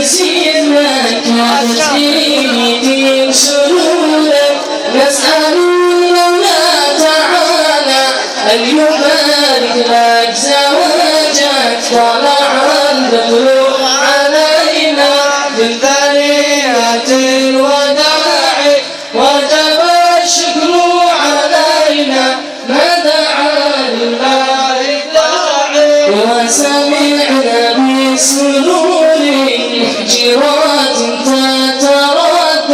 سيدنا كتسيدي سرورا نسأل المولى تعالى أن يبارك لك زواجك طلع البدر علينا من ثنية الوداع وجب الشكر علينا ما دعا لله داعي وسمعنا بسرور محجرات تتردد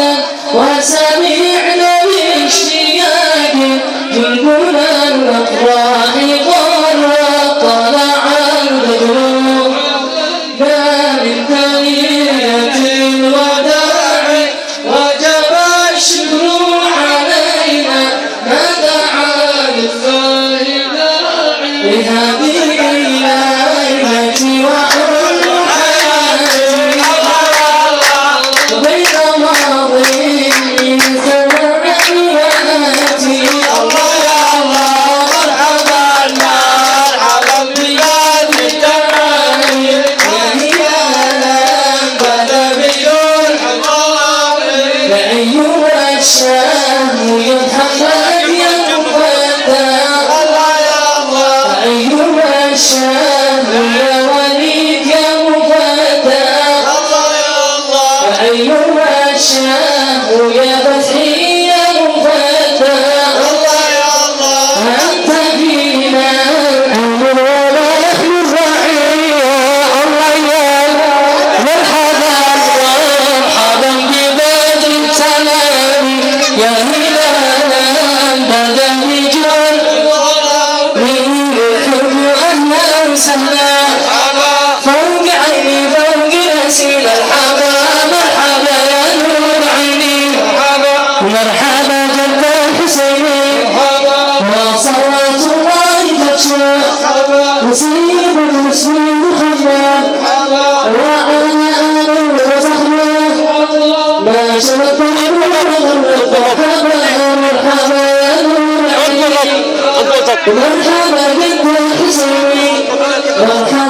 وسمعنا باشتياق جلبنا الأفراح غرت طلع البدر من ثنية الوداع وجب الشكر علينا ما دعا لله داعي بهذه الليلة وحر حياتي بين ماضي من ثمانياتي الله يا الله مرحبا مرحبا بلاد التمام يا هلالا بدا بدون حضار أيها الشام يضحك يا مفتى الله يا الله أيها الشام يا وليد يا مفتى الله يا الله أيها الشام يا فتحي يا مفتى الله يا الله أنت فينا أمر ولا نحن الرعية الله يا مرحبا مرحبا ببدر السلام يا هلالا بدا رجال من يحب أهلا وسهلا فوق عيني فوق راسي مرحبا مرحبا يا نور عيني مرحبا جد الحسيني وصلاة الله تكشى نسيب المسلم خيام وعلى آله وصحبه ما شرط مرحبا مرحبا يا نور عيني مرحبا جد الحسيني مرحبا